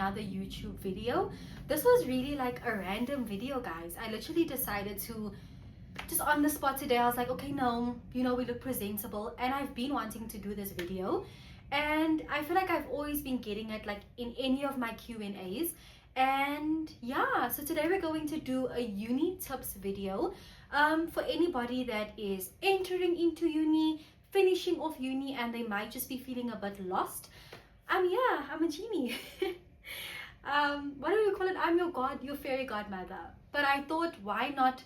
another YouTube video. This was really like a random video, guys. I literally decided to just on the spot today. I was like, okay, no, we look presentable, and I've been wanting to do this video, and I feel like I've always been getting it like in any of my Q&As. And yeah, so today we're going to do a uni tips video for anybody that is entering into uni, finishing off uni, and they might just be feeling a bit lost. Yeah, I'm a genie. What do you call it? I'm your fairy godmother. But I thought, why not,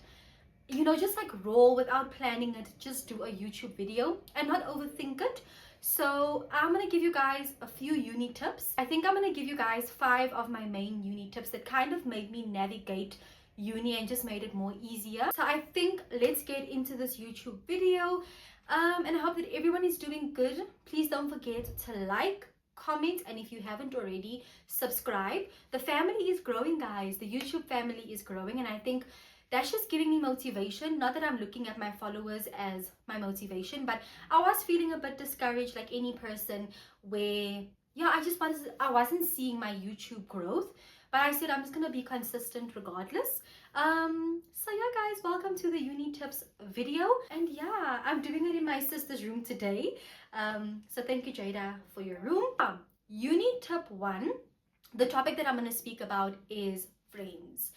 just like roll without planning it, just do a YouTube video and not overthink it. So I'm gonna give you guys a few uni tips. I think I'm gonna give you guys 5 of my main uni tips that kind of made me navigate uni and just made it more easier. So I think let's get into this YouTube video. And I hope that everyone is doing good. Please don't forget to like, comment, and if you haven't already, subscribe. The family is growing, guys. The YouTube family is growing, and I think that's just giving me motivation. Not that I'm looking at my followers as my motivation, but I was feeling a bit discouraged, like any person, where I wasn't seeing my YouTube growth. But I said I'm just gonna be consistent regardless. So yeah, guys, welcome to the uni tips video. And yeah, I'm doing it in my sister's room today. So thank you, Jada, for your room. Uni tip 1, the topic that I'm gonna speak about is friends.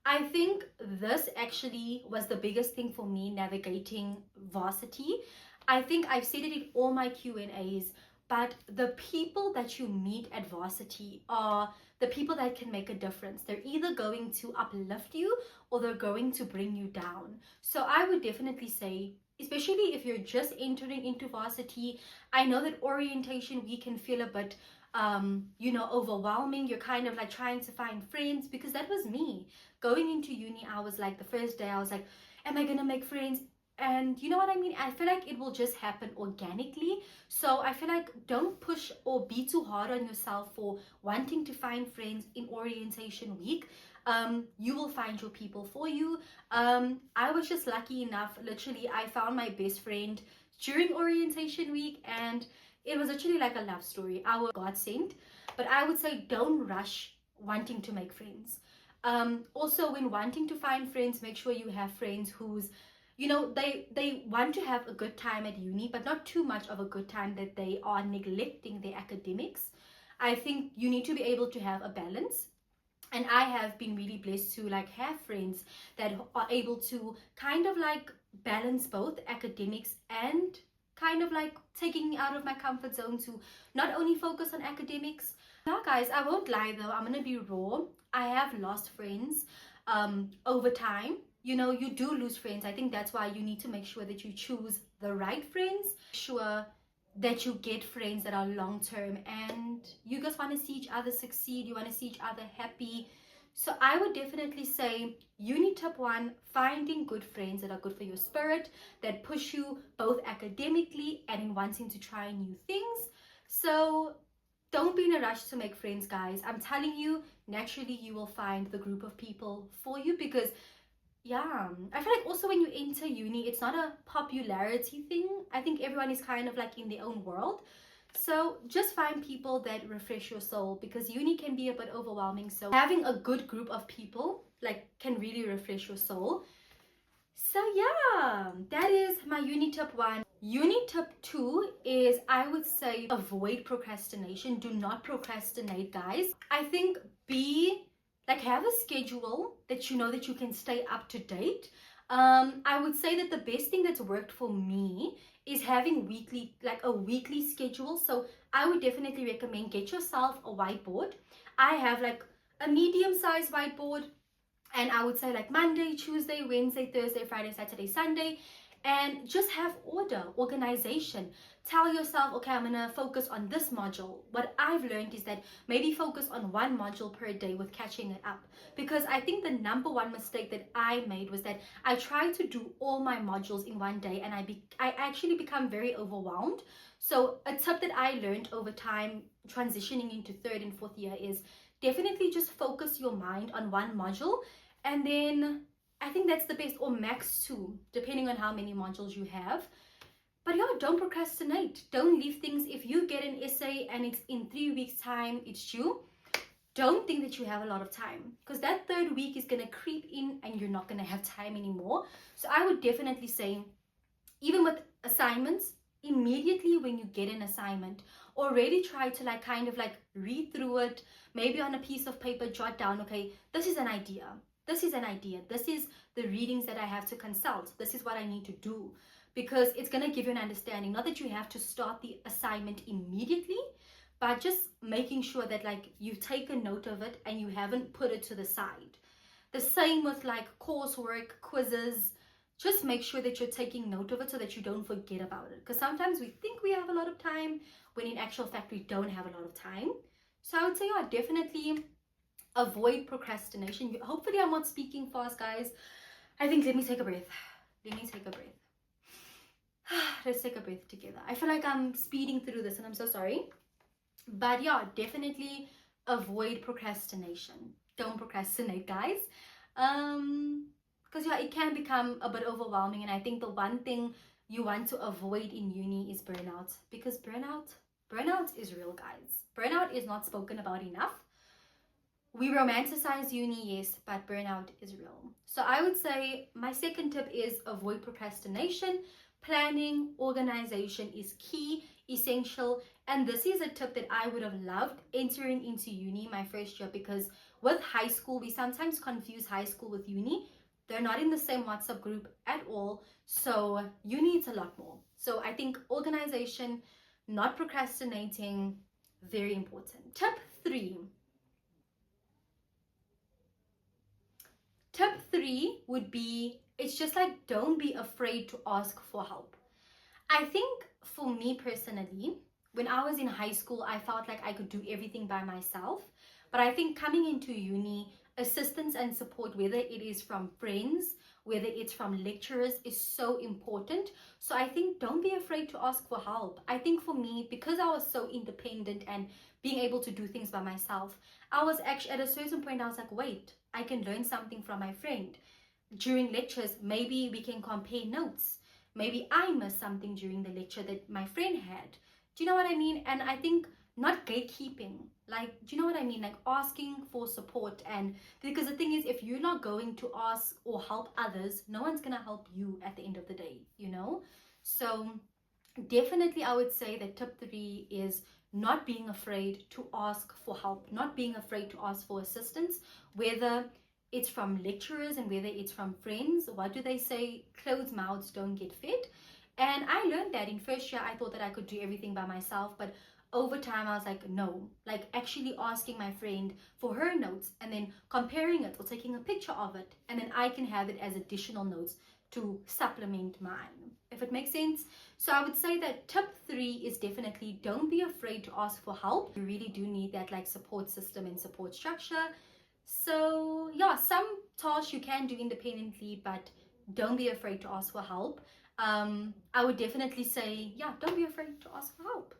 I think this actually was the biggest thing for me navigating varsity. I think I've said it in all my Q&As, but the people that you meet at varsity are the people that can make a difference. They're either going to uplift you or they're going to bring you down. So I would definitely say, especially if you're just entering into varsity, I know that orientation week can feel a bit overwhelming. You're kind of like trying to find friends, because that was me going into uni. I was like, the first day I was like, am I gonna make friends? And you know what I mean? I feel like it will just happen organically. So I feel like don't push or be too hard on yourself for wanting to find friends in orientation week. You will find your people for you. I was just lucky enough, literally I found my best friend during orientation week, and it was actually like a love story. Our God sent. But I would say don't rush wanting to make friends. Also, when wanting to find friends, make sure you have friends who's, they want to have a good time at uni, but not too much of a good time that they are neglecting their academics. I think you need to be able to have a balance. And I have been really blessed to like have friends that are able to kind of like balance both academics and kind of like taking me out of my comfort zone to not only focus on academics. Yeah, guys, I won't lie though, I'm gonna be raw. I have lost friends over time. You do lose friends. I think that's why you need to make sure that you choose the right friends, sure that you get friends that are long term, and you guys want to see each other succeed, you want to see each other happy. So I would definitely say uni tip 1, finding good friends that are good for your spirit, that push you both academically and in wanting to try new things. So don't be in a rush to make friends, guys. I'm telling you, naturally you will find the group of people for you, because yeah, I feel like also when you enter uni, it's not a popularity thing. I think everyone is kind of like in their own world. So just find people that refresh your soul, because uni can be a bit overwhelming. So having a good group of people like can really refresh your soul. So yeah, that is my uni tip 1. Uni tip 2 is, I would say, avoid procrastination. Do not procrastinate, guys. I think have a schedule that you know that you can stay up to date. I would say that the best thing that's worked for me is having a weekly schedule. So I would definitely recommend get yourself a whiteboard. I have like a medium-sized whiteboard, and I would say like Monday, Tuesday, Wednesday, Thursday, Friday, Saturday, Sunday, and just have organization. Tell yourself, okay, I'm gonna focus on this module. What I've learned is that maybe focus on 1 module per day with catching it up, because I think the number 1 mistake that I made was that I tried to do all my modules in one day, and I actually become very overwhelmed. So a tip that I learned over time transitioning into 3rd and 4th year is definitely just focus your mind on 1 module, and then I think that's the best, or max 2, depending on how many modules you have. But yeah, don't procrastinate. Don't leave things. If you get an essay and it's in 3 weeks time, it's due, don't think that you have a lot of time, because that third week is going to creep in and you're not going to have time anymore. So I would definitely say, even with assignments, immediately when you get an assignment, already try to like kind of like read through it, maybe on a piece of paper, jot down, okay, this is an idea. This is an idea. This is the readings that I have to consult. This is what I need to do. Because it's going to give you an understanding. Not that you have to start the assignment immediately, but just making sure that like you take a note of it and you haven't put it to the side. The same with like coursework, quizzes. Just make sure that you're taking note of it so that you don't forget about it. Because sometimes we think we have a lot of time when in actual fact we don't have a lot of time. So I would say, yeah, definitely avoid procrastination. Hopefully I'm not speaking fast, guys. I think, let me take a breath. Let me take a breath. Let's take a breath together. I feel like I'm speeding through this and I'm so sorry. But yeah, definitely avoid procrastination. Don't procrastinate, guys. Because yeah, it can become a bit overwhelming, and I think the one thing you want to avoid in uni is burnout, because burnout is real, guys. Burnout is not spoken about enough. We romanticize uni, yes, but burnout is real. So I would say my second tip is avoid procrastination. Planning, organization is key, essential, and this is a tip that I would have loved entering into uni my first year, because with high school, we sometimes confuse high school with uni. They're not in the same WhatsApp group at all, so uni needs a lot more. So I think organization, not procrastinating, very important. Tip three would be, it's just like, don't be afraid to ask for help. I think for me personally, when I was in high school, I felt like I could do everything by myself. But I think coming into uni, assistance and support, whether it is from friends, whether it's from lecturers, is so important. So I think don't be afraid to ask for help. I think for me, because I was so independent and being able to do things by myself, I was actually at a certain point, I was like, wait, I can learn something from my friend. During lectures, maybe we can compare notes. Maybe I missed something during the lecture that my friend had. Do you know what I mean? And I think not gatekeeping. Like, do you know what I mean? Like asking for support. And because the thing is, if you're not going to ask or help others, no one's going to help you at the end of the day, you know? So definitely I would say that tip three is not being afraid to ask for help, not being afraid to ask for assistance, whether it's from lecturers and whether it's from friends. What do they say? Closed mouths don't get fed. And I learned that in first year. I thought that I could do everything by myself, but over time I was like, no, like actually asking my friend for her notes and then comparing it or taking a picture of it, and then I can have it as additional notes to supplement mine, if it makes sense. So I would say that tip three is definitely don't be afraid to ask for help. You really do need that like support system and support structure. So yeah, some tasks you can do independently, but don't be afraid to ask for help. I would definitely say, yeah, don't be afraid to ask for help.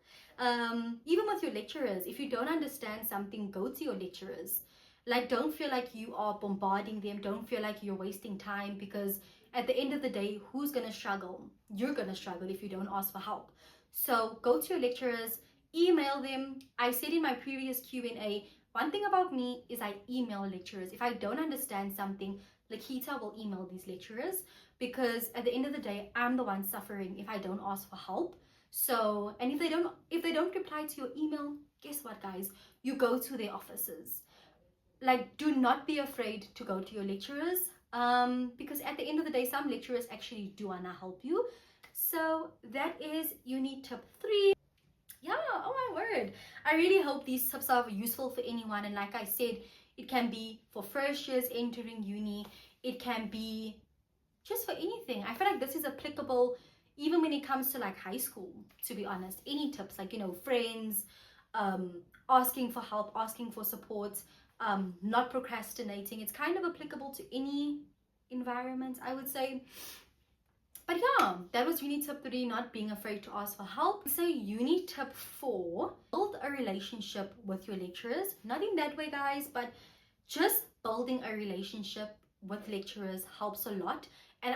Even with your lecturers, if you don't understand something, go to your lecturers. Like, don't feel like you are bombarding them. Don't feel like you're wasting time, because at the end of the day, who's going to struggle? You're going to struggle if you don't ask for help. So go to your lecturers, email them. I said in my previous Q&A, one thing about me is I email lecturers. If I don't understand something, Q.uita will email these lecturers, because at the end of the day, I'm the one suffering if I don't ask for help. So, and if they don't reply to your email, guess what, guys? You go to their offices. Like, do not be afraid to go to your lecturers, because at the end of the day, some lecturers actually do want to help you. So that is uni tip three. Yeah, oh my word. I really hope these tips are useful for anyone. And like I said, it can be for first years entering uni. It can be just for anything. I feel like this is applicable even when it comes to like high school, to be honest. Any tips, like, you know, friends, asking for help, asking for support, not procrastinating. It's kind of applicable to any environment, I would say. But yeah, that was uni tip three, not being afraid to ask for help. So uni tip four, build a relationship with your lecturers. Not in that way, guys, but just building a relationship with lecturers helps a lot. And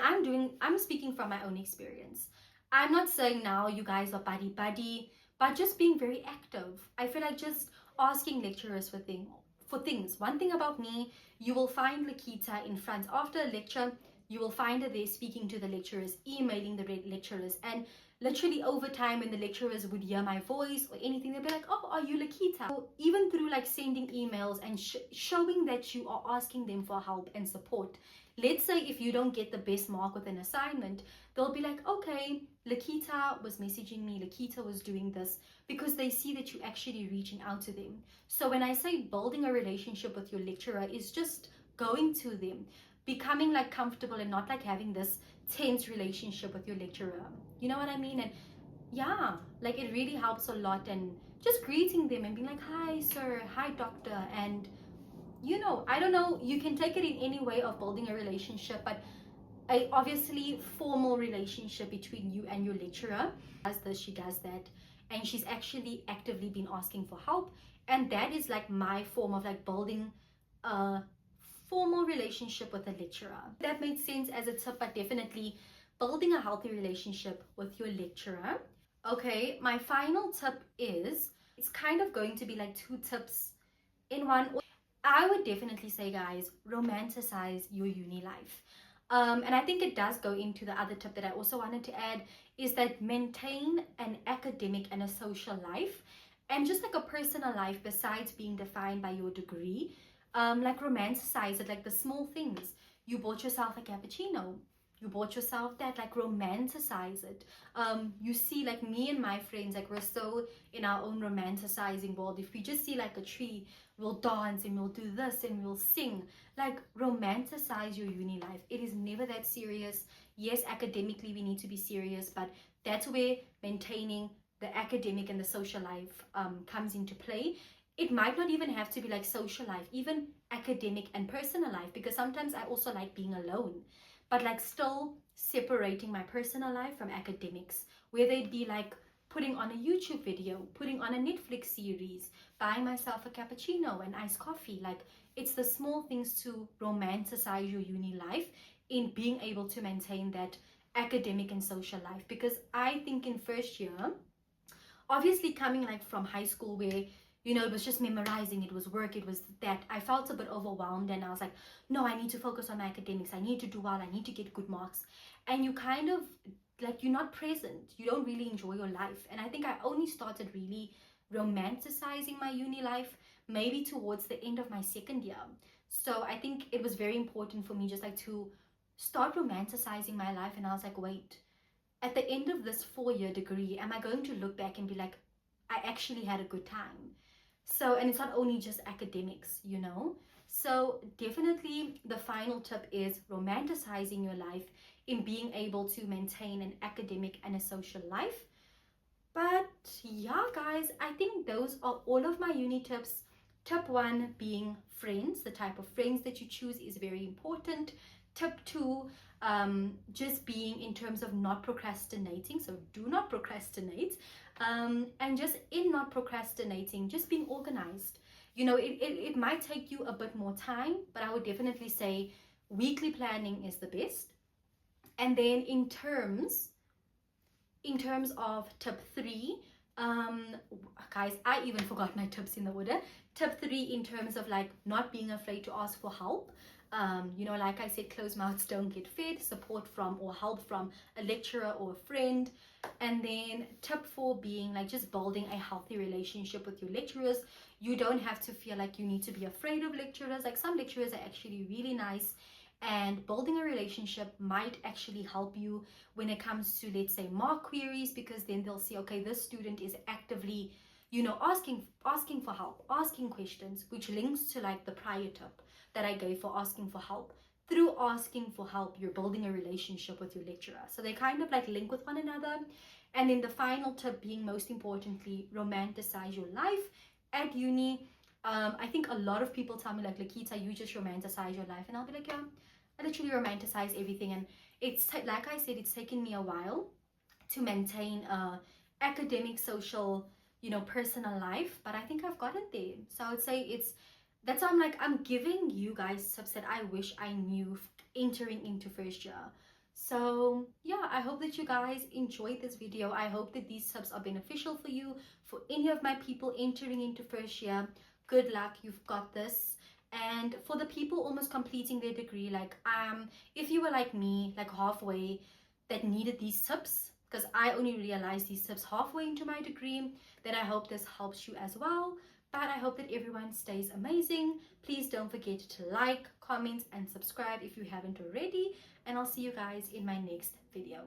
I'm speaking from my own experience. I'm not saying now you guys are buddy, but just being very active. I feel like just asking lecturers for things, for things. One thing about me, you will find Lakita in front after a lecture. You will find her there speaking to the lecturers, emailing the lecturers, and literally over time when the lecturers would hear my voice or anything, they'd be like, oh, are you Lakita? So even through like sending emails and showing that you are asking them for help and support. Let's say if you don't get the best mark with an assignment, they'll be like, okay, Lakita was messaging me, Lakita was doing this, because they see that you're actually reaching out to them. So when I say building a relationship with your lecturer is just going to them, becoming like comfortable and not like having this tense relationship with your lecturer. You know what I mean? And yeah, like it really helps a lot. And just greeting them and being like, hi sir, hi doctor, and you know, I don't know, you can take it in any way of building a relationship, but a obviously formal relationship between you and your lecturer. Does this, she does that, and she's actually actively been asking for help, and that is like my form of like building a formal relationship with a lecturer. That made sense as a tip, but definitely building a healthy relationship with your lecturer. Okay, my final tip is, it's kind of going to be like 2 tips in one. I would definitely say, guys, romanticize your uni life. And I think it does go into the other tip that I also wanted to add, is that maintain an academic and a social life, and just like a personal life besides being defined by your degree. Like romanticize it, like the small things. You bought yourself a cappuccino. You bought yourself that, like romanticize it. You see, like me and my friends, like we're so in our own romanticizing world. If we just see like a tree, we'll dance and we'll do this and we'll sing. Like romanticize your uni life. It is never that serious. Yes, academically we need to be serious, but that's where maintaining the academic and the social life comes into play. It might not even have to be like social life, even academic and personal life, because sometimes I also like being alone, but like still separating my personal life from academics, whether it be like putting on a YouTube video, putting on a Netflix series, buying myself a cappuccino and iced coffee. Like it's the small things to romanticize your uni life in being able to maintain that academic and social life. Because I think in first year, obviously coming like from high school where, you know, it was just memorizing, it was work, it was that, I felt a bit overwhelmed, and I was like, no, I need to focus on my academics, I need to do well, I need to get good marks. And you kind of like, you're not present, you don't really enjoy your life. And I think I only started really romanticizing my uni life maybe towards the end of my second year. So I think it was very important for me just like to start romanticizing my life. And I was like, wait, at the end of this 4-year degree, am I going to look back and be like, I actually had a good time? So, and it's not only just academics, you know? So definitely the final tip is romanticizing your life in being able to maintain an academic and a social life. But yeah, guys, I think those are all of my uni tips. Tip 1 being friends. The type of friends that you choose is very important. Tip 2, just being in terms of not procrastinating. So do not procrastinate. And just in not procrastinating, just being organized. You know, it might take you a bit more time, but I would definitely say weekly planning is the best. And then in terms of tip 3, guys, I even forgot my tips in the order. Tip 3, in terms of like not being afraid to ask for help. You know, like I said, closed mouths don't get fed. Support from or help from a lecturer or a friend. And then tip 4 being like just building a healthy relationship with your lecturers. You don't have to feel like you need to be afraid of lecturers. Like some lecturers are actually really nice, and building a relationship might actually help you when it comes to, let's say, mark queries, because then they'll see, okay, this student is actively, you know, asking for help, asking questions, which links to like the prior tip that I gave for asking for help. Through asking for help, you're building a relationship with your lecturer. So they kind of like link with one another. And then the final tip being, most importantly, romanticize your life at uni. I think a lot of people tell me like, Lakita, you just romanticize your life. And I'll be like, yeah, I literally romanticize everything. And it's like I said, it's taken me a while to maintain a academic, social, you know, personal life, but I think I've gotten there. So I would say that's why I'm like, I'm giving you guys tips that I wish I knew entering into first year. So yeah, I hope that you guys enjoyed this video. I hope that these tips are beneficial for you, for any of my people entering into first year. good luck, you've got this. And for the people almost completing their degree, like if you were like me, like halfway, that needed these tips, because I only realized these tips halfway into my degree, then I hope this helps you as well. But I hope that everyone stays amazing. Please don't forget to like, comment, and subscribe if you haven't already. And I'll see you guys in my next video.